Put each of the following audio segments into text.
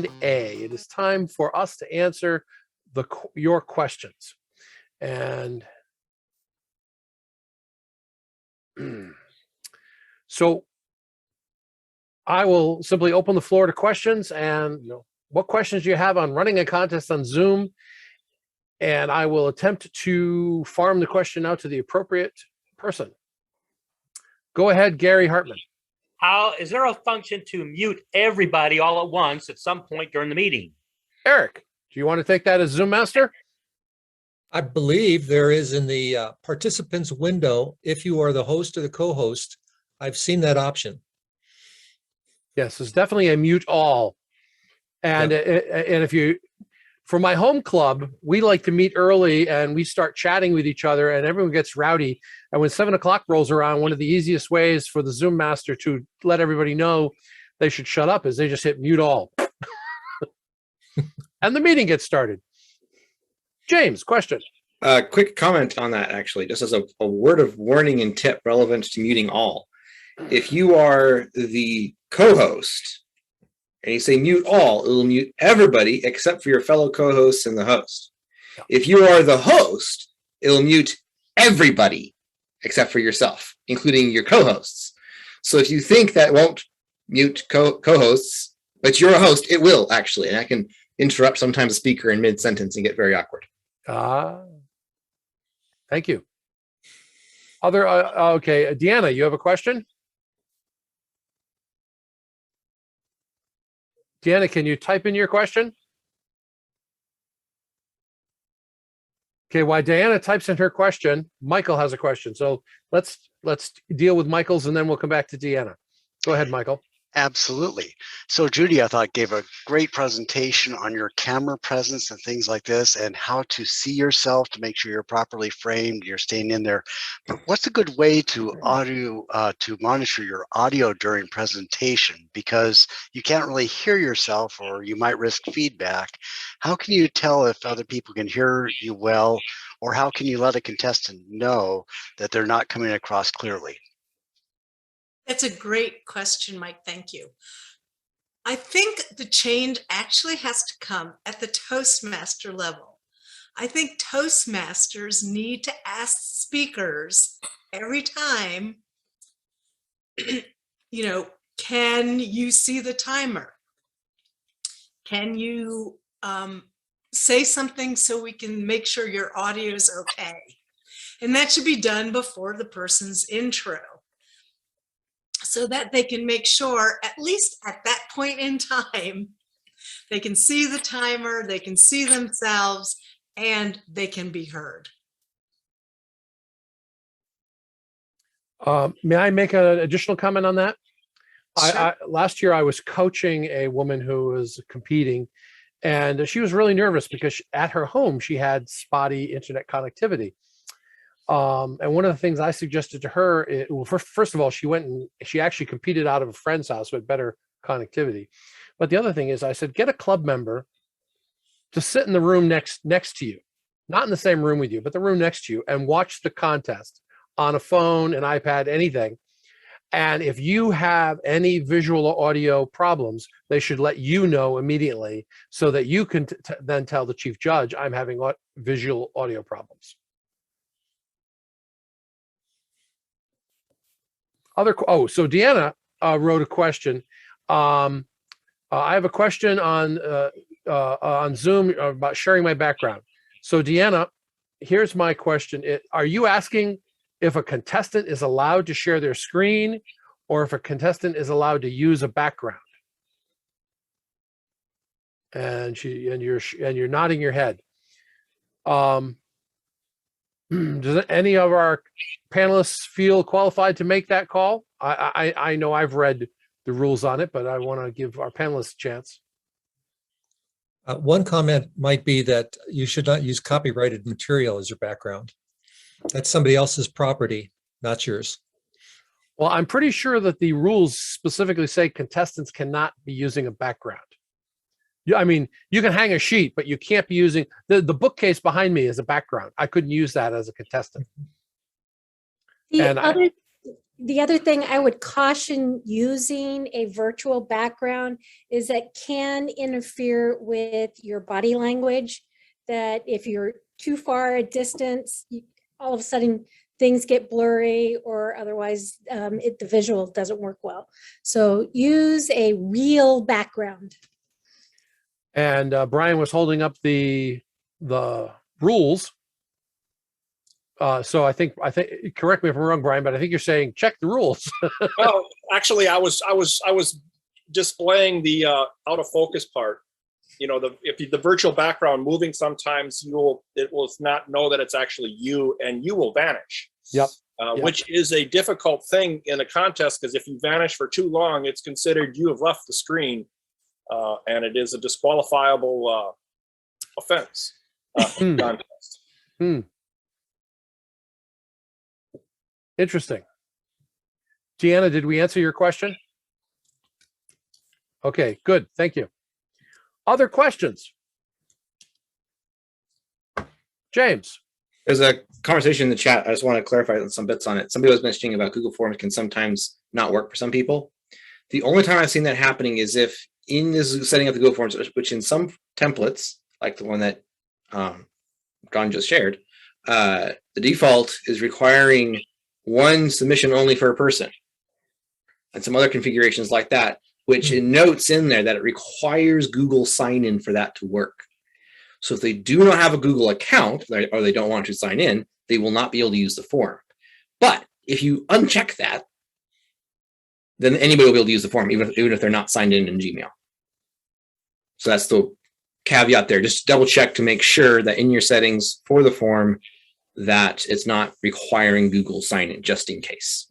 Q&A. It is time for us to answer your questions. And so I will simply open the floor to questions, and what questions do you have on running a contest on Zoom? And I will attempt to farm the question out to the appropriate person. Go ahead, Gary Hartman. How is there a function to mute everybody all at once at some point during the meeting? Eric, do you want to take that as Zoom Master? I believe there is in the participants window, if you are the host or the co-host, I've seen that option. Yes, there's definitely a mute all. And and if you, for my home club, we like to meet early and we start chatting with each other and everyone gets rowdy. And when 7 o'clock rolls around, one of the easiest ways for the Zoom Master to let everybody know they should shut up is they just hit mute all. And the meeting gets started. James, question. Quick comment on that, actually, just as a word of warning and tip relevant to muting all. If you are the co-host and you say mute all, it will mute everybody except for your fellow co-hosts and the host. If you are the host, it will mute everybody except for yourself, including your co-hosts. So if you think that won't mute co-hosts, but you're a host, it will actually. And I can interrupt sometimes a speaker in mid-sentence and get very awkward. Thank you. Okay, Deanna, you have a question? Deanna, can you type in your question? Okay, while Diana types in her question, Michael has a question. So let's deal with Michael's and then we'll come back to Deanna. Go ahead, Michael. Absolutely. So Judy, I thought, gave a great presentation on your camera presence and things like this and how to see yourself to make sure you're properly framed, you're staying in there. But what's a good way to monitor your audio during presentation? Because you can't really hear yourself or you might risk feedback. How can you tell if other people can hear you well, or how can you let a contestant know that they're not coming across clearly? That's a great question, Mike. Thank you. I think the change actually has to come at the Toastmaster level. I think Toastmasters need to ask speakers every time, can you see the timer? Can you say something so we can make sure your audio is okay? And that should be done before the person's intro, so that they can make sure, at least at that point in time, they can see the timer, they can see themselves, and they can be heard. May I make an additional comment on that? Sure. Last year, I was coaching a woman who was competing, and she was really nervous because at her home, she had spotty internet connectivity. And one of the things I suggested to her, first of all, she actually competed out of a friend's house with better connectivity. But the other thing is I said, get a club member to sit in the room next to you, not in the same room with you, but the room next to you, and watch the contest on a phone, an iPad, anything. And if you have any visual or audio problems, they should let you know immediately so that you can then tell the chief judge, I'm having visual audio problems. So Deanna wrote a question. I have a question on Zoom about sharing my background. So Deanna, here's my question. Are you asking if a contestant is allowed to share their screen or if a contestant is allowed to use a background? And you're nodding your head. Does any of our panelists feel qualified to make that call? I know I've read the rules on it, but I want to give our panelists a chance. One comment might be that you should not use copyrighted material as your background. That's somebody else's property, not yours. Well, I'm pretty sure that the rules specifically say contestants cannot be using a background. I mean, you can hang a sheet, but you can't be using the bookcase behind me as a background. I couldn't use that as a contestant. The the other thing I would caution using a virtual background is that can interfere with your body language, that if you're too far a distance, all of a sudden things get blurry, or otherwise the visual doesn't work well. So use a real background. And Brian was holding up the rules. So I think, correct me if I'm wrong, Brian, but I think you're saying check the rules. Well, actually, I was displaying the out of focus part. You know, if the virtual background moving, sometimes it will not know that it's actually you, and you will vanish. Yep. Which is a difficult thing in a contest, because if you vanish for too long, it's considered you have left the screen, and it is a disqualifiable offense. Contest. Interesting. Deanna, did we answer your question? Okay, good. Thank you. Other questions? James. There's a conversation in the chat. I just want to clarify some bits on it. Somebody was mentioning about Google Forms can sometimes not work for some people. The only time I've seen that happening is if in this setting up the Google Forms, which in some templates, like the one that John just shared, the default is requiring one submission only for a person, and some other configurations like that, which it notes in there that it requires Google sign-in for that to work. So if they do not have a Google account, or they don't want to sign in, they will not be able to use the form. But if you uncheck that, then anybody will be able to use the form, even if they're not signed in Gmail. So that's the caveat there. Just double check to make sure that in your settings for the form that it's not requiring Google sign-in, just in case.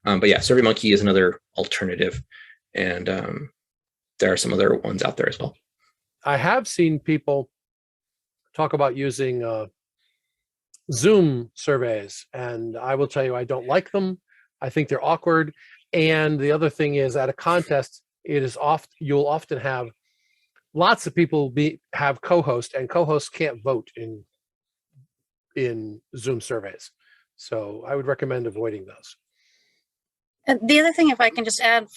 But yeah, SurveyMonkey is another alternative, and there are some other ones out there as well. I have seen people talk about using Zoom surveys, and I will tell you, I don't like them. I think they're awkward. And the other thing is, at a contest, you'll often have lots of people have co-hosts, and co-hosts can't vote in Zoom surveys. So I would recommend avoiding those. And the other thing, if I can just add,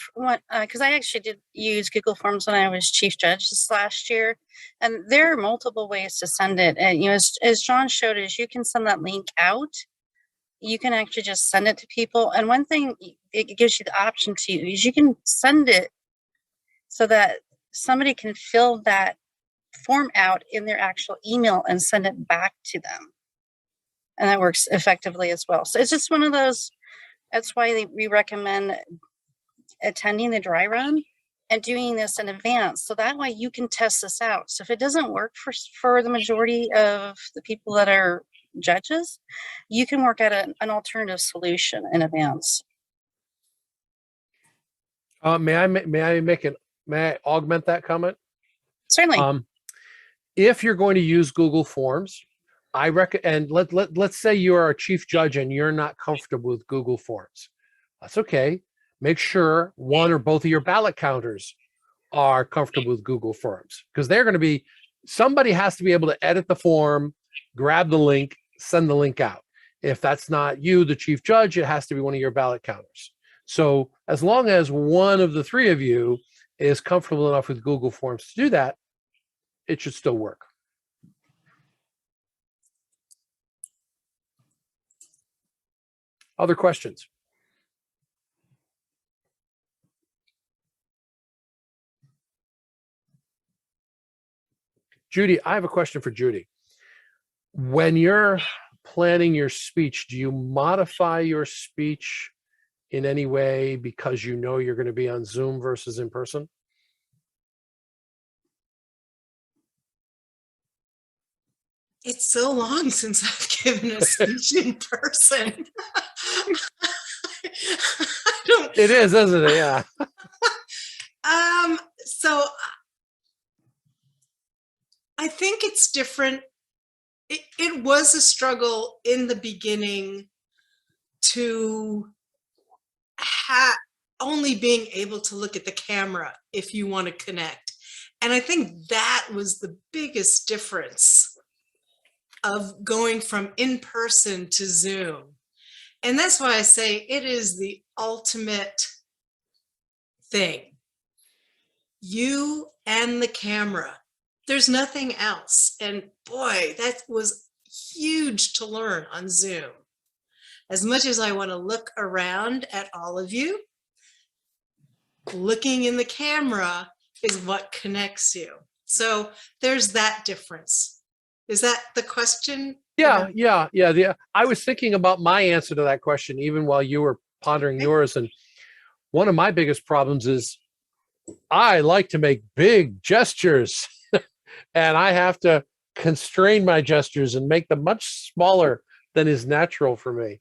because I actually did use Google Forms when I was chief judge this last year, and there are multiple ways to send it. And as John showed us, you can send that link out. You can actually just send it to people. And one thing it gives you the option to is you can send it so that somebody can fill that form out in their actual email and send it back to them. And that works effectively as well. So it's just one of those. That's why we recommend attending the dry run and doing this in advance. So that way you can test this out. So if it doesn't work for the majority of the people that are judges, you can work out an alternative solution in advance. May I augment that comment? Certainly. If you're going to use Google Forms, I recommend, and let's say you are a chief judge and you're not comfortable with Google Forms. That's okay. Make sure one or both of your ballot counters are comfortable with Google Forms, because they're going to be, somebody has to be able to edit the form, grab the link, send the link out. If that's not you, the chief judge, it has to be one of your ballot counters. So as long as one of the three of you is comfortable enough with Google Forms to do that, it should still work. Other questions? Judy, I have a question for Judy. When you're planning your speech, do you modify your speech in any way because you know you're going to be on Zoom versus in person? It's so long since I've given a speech in person. It is, isn't it? Yeah. So I think it's different. It was a struggle in the beginning to only being able to look at the camera if you want to connect. And I think that was the biggest difference of going from in person to Zoom. And that's why I say it is the ultimate thing. You and the camera. There's nothing else. And boy, that was huge to learn on Zoom. As much as I want to look around at all of you, looking in the camera is what connects you. So there's that difference. Is that the question? Yeah. I was thinking about my answer to that question, even while you were pondering yours. And one of my biggest problems is I like to make big gestures and I have to constrain my gestures and make them much smaller than is natural for me.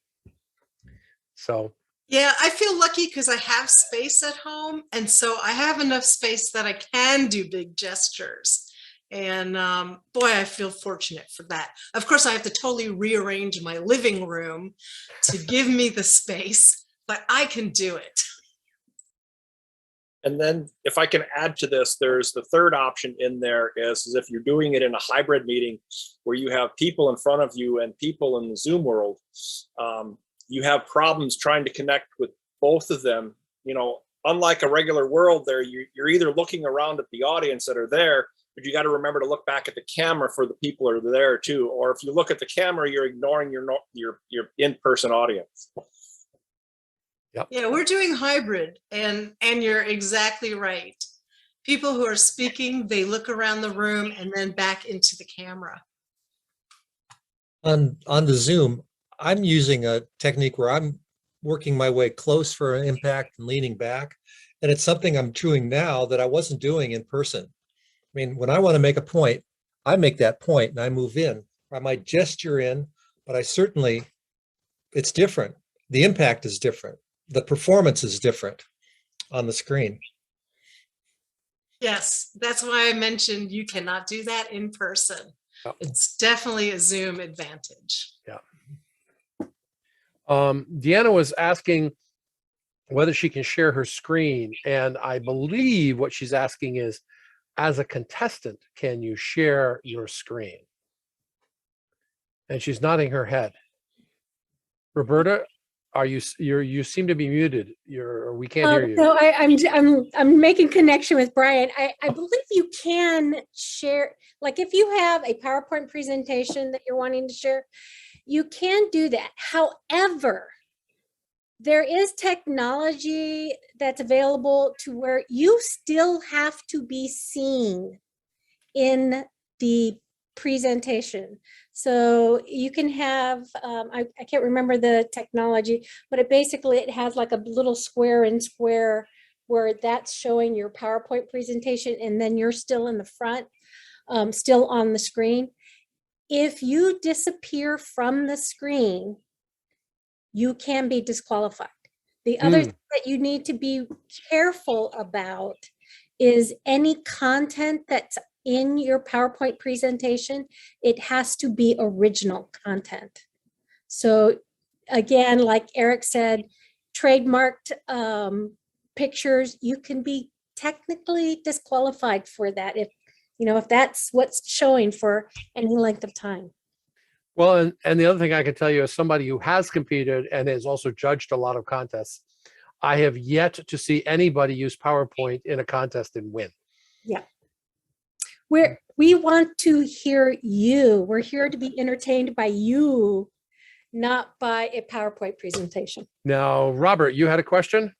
So Yeah, I feel lucky because I have space at home. And so I have enough space that I can do big gestures. And boy, I feel fortunate for that. Of course, I have to totally rearrange my living room to give me the space, but I can do it. And then if I can add to this, there's the third option in there is if you're doing it in a hybrid meeting where you have people in front of you and people in the Zoom world, you have problems trying to connect with both of them. You know, unlike a regular world there, you're either looking around at the audience that are there, but you got to remember to look back at the camera for the people who are there too. Or if you look at the camera, you're ignoring your in-person audience. Yep. Yeah, we're doing hybrid, and you're exactly right. People who are speaking, they look around the room and then back into the camera. On the Zoom, I'm using a technique where I'm working my way close for an impact and leaning back. And it's something I'm doing now that I wasn't doing in person. I mean, when I want to make a point, I make that point and I move in. I might gesture in, but it's different. The impact is different. The performance is different on the screen. Yes, that's why I mentioned you cannot do that in person. Yep. It's definitely a Zoom advantage. Yeah. Deanna was asking whether she can share her screen. And I believe what she's asking is, as a contestant, can you share your screen? And she's nodding her head. Roberta, you seem to be muted. We can't hear you. So I'm making connection with Brian. I believe you can share, like if you have a PowerPoint presentation that you're wanting to share, you can do that. However, there is technology that's available to where you still have to be seen in the presentation. So you can have, I can't remember the technology, but it has like a little square and square where that's showing your PowerPoint presentation and then you're still in the front, still on the screen. If you disappear from the screen, you can be disqualified. The other thing that you need to be careful about is any content that's in your PowerPoint presentation, it has to be original content. So again, like Eric said, trademarked pictures, you can be technically disqualified for that if that's what's showing for any length of time. Well, and the other thing I can tell you as somebody who has competed and has also judged a lot of contests, I have yet to see anybody use PowerPoint in a contest and win. Yeah. We want to hear you. We're here to be entertained by you, not by a PowerPoint presentation. Now, Robert, you had a question?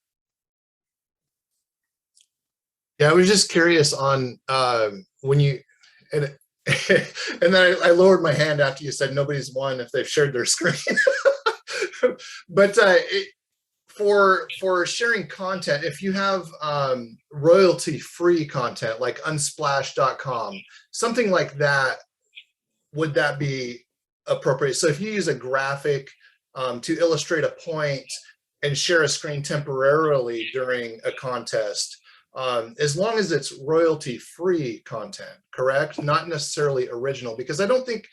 Yeah, I was just curious on when you, and then I lowered my hand after you said nobody's won if they've shared their screen. But for sharing content, if you have royalty-free content like unsplash.com, something like that, would that be appropriate? So if you use a graphic to illustrate a point and share a screen temporarily during a contest, as long as it's royalty-free content, correct? Not necessarily original, because I don't think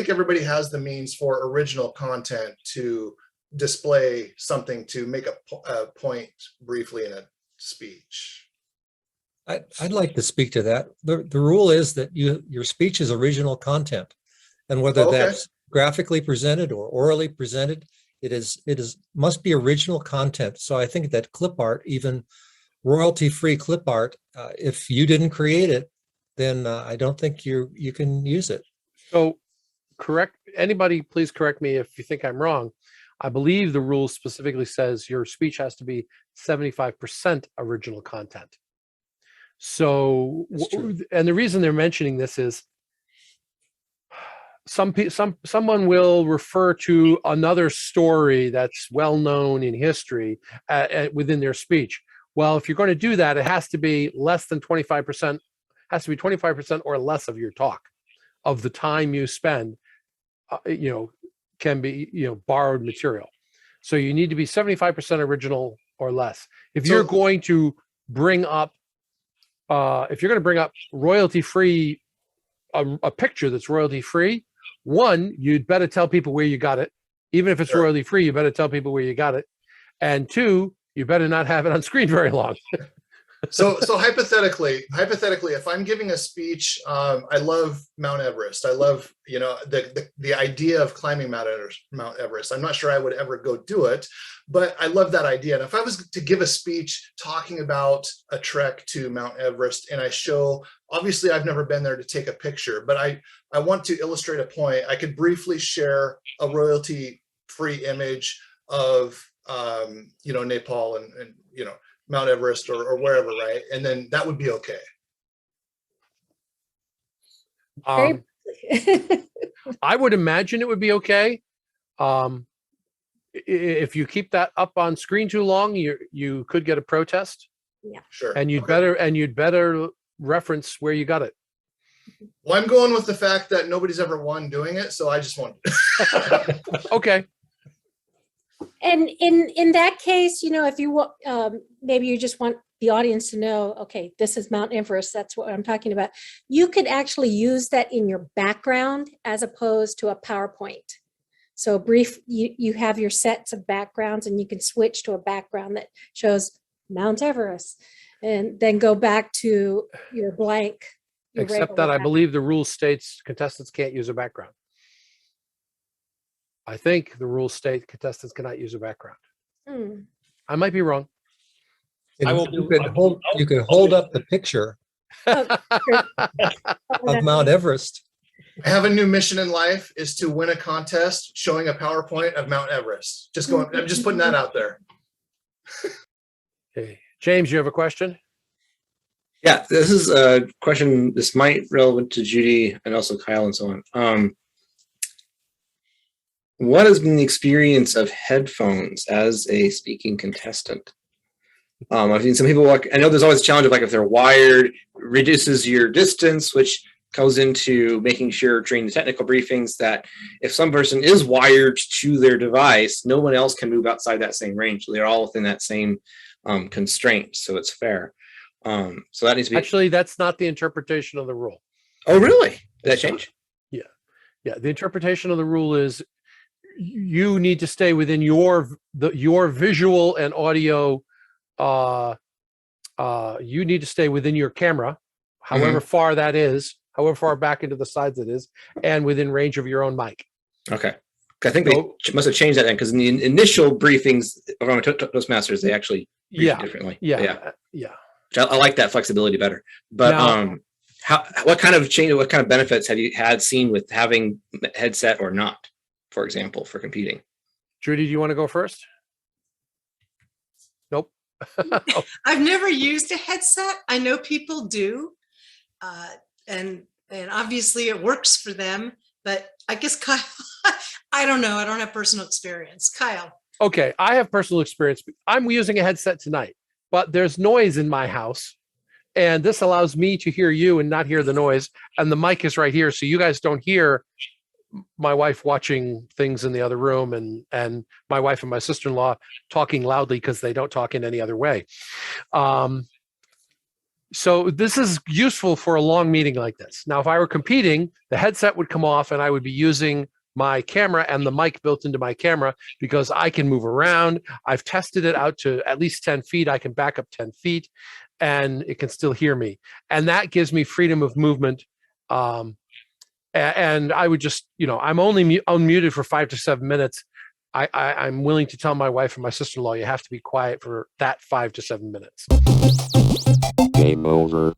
everybody has the means for original content to display something to make a point briefly in a speech. I'd like to speak to that. The rule is that your speech is original content, and whether that's graphically presented or orally presented, must be original content. So I think that clip art, even royalty-free clip art, if you didn't create it, then I don't think you can use it. So anybody please correct me if you think I'm wrong. I believe the rule specifically says your speech has to be 75% original content. So, and the reason they're mentioning this is someone will refer to another story that's well known in history within their speech. Well, if you're going to do that, it has to be less than 25%, has to be 25% or less of your talk, of the time you spend, can be, borrowed material. So you need to be 75% original or less. If you're going to bring up, royalty-free, a picture that's royalty-free, one, you'd better tell people where you got it. Even if it's royalty-free, you better tell people where you got it. And two, you better not have it on screen very long. So hypothetically, if I'm giving a speech, I love Mount Everest. I love, the idea of climbing Mount Everest. I'm not sure I would ever go do it, but I love that idea. And if I was to give a speech talking about a trek to Mount Everest, and I show, obviously I've never been there to take a picture, but I want to illustrate a point. I could briefly share a royalty-free image of, Nepal and Mount Everest or wherever, right? And then that would be okay. I would imagine it would be okay. If you keep that up on screen too long, you could get a protest. Yeah, sure. And you'd better reference where you got it. Well, I'm going with the fact that nobody's ever won doing it, so I just want. Okay. And in that case, if you maybe you just want the audience to know, okay, this is Mount Everest, that's what I'm talking about. You could actually use that in your background as opposed to a PowerPoint. So you have your sets of backgrounds and you can switch to a background that shows Mount Everest and then go back to your blank. Except that I believe the rule states contestants can't use a background. I think the rules state contestants cannot use a background. I might be wrong. You could hold up the picture of Mount Everest. I have a new mission in life is to win a contest showing a PowerPoint of Mount Everest. I'm just putting that out there. Okay. James, you have a question? Yeah, this is a question. This might relevant to Judy and also Kyle and so on. What has been the experience of headphones as a speaking contestant? I've seen some people I know there's always a challenge of if they're wired, reduces your distance, which goes into making sure during the technical briefings that if some person is wired to their device, no one else can move outside that same range. They're all within that same constraint, so it's fair. So that needs to be. Actually, that's not the interpretation of the rule. Oh, really? Did that change? Yeah. The interpretation of the rule is you need to stay within your visual and audio. You need to stay within your camera, however far that is, however far back into the sides it is, and within range of your own mic. Okay. I think they must have changed that then, because in the initial briefings around Toastmasters, they actually briefed it differently. Yeah. I like that flexibility better. But now, what kind of change, what kind of benefits have you seen with having a headset or not, for example, for competing? Judy, do you want to go first? Nope. I've never used a headset. I know people do, and obviously it works for them. But I guess Kyle, I don't know. I don't have personal experience. Kyle. Okay, I have personal experience. I'm using a headset tonight, but there's noise in my house, and this allows me to hear you and not hear the noise. And the mic is right here, so you guys don't hear my wife watching things in the other room, and my wife and my sister-in-law talking loudly because they don't talk in any other way. So this is useful for a long meeting like this. Now, if I were competing, the headset would come off and I would be using my camera and the mic built into my camera because I can move around. I've tested it out to at least 10 feet. I can back up 10 feet and it can still hear me. And that gives me freedom of movement. And I would just, I'm only unmuted for 5 to 7 minutes. I'm willing to tell my wife and my sister-in-law, you have to be quiet for that 5 to 7 minutes. Game over.